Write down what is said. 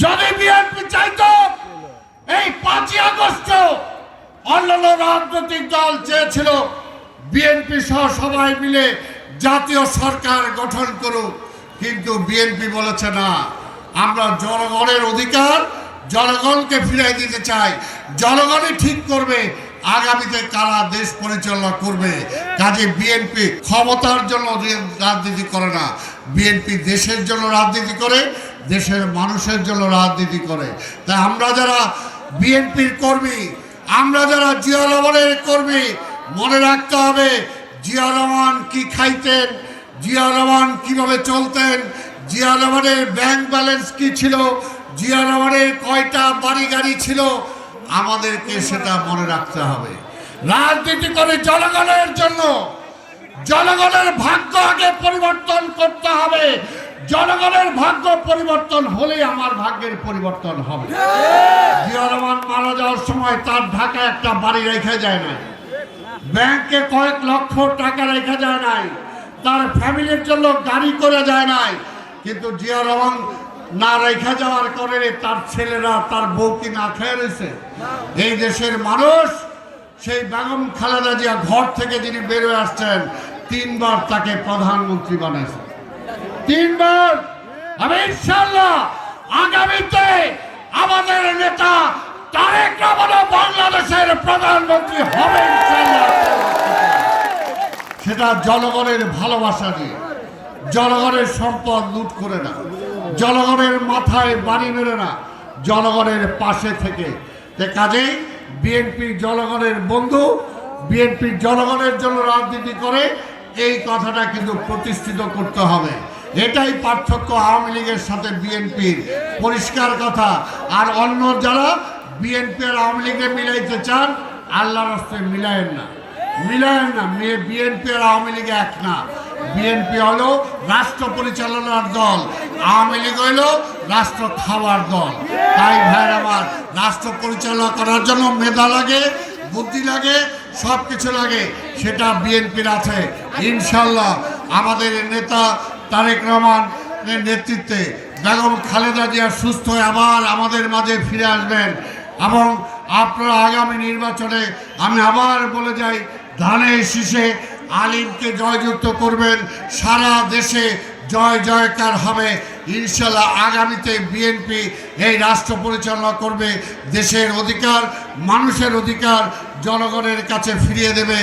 যদি বিএনপি চাইতো এই 5ই আগস্ট অন্যান্য রাজনৈতিক দল চেয়েছিল বিএনপি সহ সবাই মিলে জাতীয় সরকার গঠন করুক, কিন্তু বিএনপি বলেছে না, আমরা জনগণের অধিকার জনগণকে ফিরিয়ে দিতে চাই। জনগণই ঠিক করবে আগামীতে কারা দেশ পরিচালনা করবে। কাজে বিএনপি ক্ষমতার জন্য রাজনীতি করে না, বিএনপি দেশের জন্য রাজনীতি করে, দেশের মানুষের জন্য রাজনীতি করে। তাই আমরা যারা বিএনপির কর্মী, আমরা যারা জিয়া রহমানের কর্মী, মনে রাখতে হবে জিয়া রহমান কি খাইতেন, জিয়া রহমান কিভাবে চলতেন, জিয়া রহমানের ব্যাংক ব্যালেন্স কি ছিল, জিয়া রহমানের কয়টা বাড়ি গাড়ি ছিল, আমাদেরকে সেটা মনে রাখতে হবে। রাজনীতি করে জনগণের জন্য, জনগণের ভাগ্য আগে পরিবর্তন করতে হবে। জনগণের ভাগ্য পরিবর্তন হলেই আমার ভাগ্যের পরিবর্তন হবে। জিয়া রহমান মারা যাওয়ার সময় তার ঢাকায় একটা বাড়ি রেখে যায় নাই, ব্যাংকে কয়েক লক্ষ টাকা রেখে যায় নাই, তার ফ্যামিলির জন্য গাড়ি করে যায় নাই। কিন্তু জিয়া রহমান না রেখে যাওয়ার কারণে তার ছেলেরা তার বউকে না খেয়ে রয়েছে। এই দেশের মানুষ সেই বেগম খালেদা জিয়া ঘর থেকে যিনি বেরোয় আসছেন 3 বার তাকে প্রধানমন্ত্রী বানাইছে, 3 বার। আমি ইনশাআল্লাহ আগামীতে আমাদের নেতা তারেক রহমান বাংলাদেশের প্রধানমন্ত্রী হবে ইনশাআল্লাহ। সেটা জনগণের ভালোবাসা দিয়ে, জনগণের সম্পদ লুট করে না, জনগণের মাথায় বাড়ি মেরে না, জনগণের পাশে থেকে। কাজেই বিএনপি জনগণের বন্ধু, বিএনপি জনগণের জন্য রাজনীতি করে, এই কথাটা কিন্তু প্রতিষ্ঠিত করতে হবে। এটাই পার্থক্য আওয়ামী লীগের সাথে বিএনপির, পরিষ্কার কথা। আর অন্য যারা বিএনপি আর আওয়ামী লীগে মিলাইতে চান, আল্লাহর রাস্তায় মিলায়েন না, মিলায়েন না। বিএনপি আর আওয়ামী লীগ এক না। বিএনপি হলো রাষ্ট্র পরিচালনার দল, আওয়ামী লীগ হলো রাষ্ট্র খাওয়ার দল। তাই ভাইয়ের আমার, রাষ্ট্র পরিচালনা করার জন্য মেধা লাগে, বুদ্ধি লাগে, সব কিছু লাগে, সেটা বিএনপির আছে। ইনশাল্লাহ আমাদের নেতা তারেক রহমানের নেতৃত্বে বেগম খালেদা জিয়া সুস্থ হয়ে আবার আমাদের মাঝে ফিরে আসবেন। এবং আপনারা আগামী নির্বাচনে, আমি আবার বলে যাই, ধানে শীষে আলিমকে জয়যুক্ত করবেন। সারা দেশে জয় জয়কার হবে ইনশাল্লাহ। আগামীতে বিএনপি এই রাষ্ট্র পরিচালনা করবে, দেশের অধিকার, মানুষের অধিকার জনগণের কাছে ফিরিয়ে দেবে।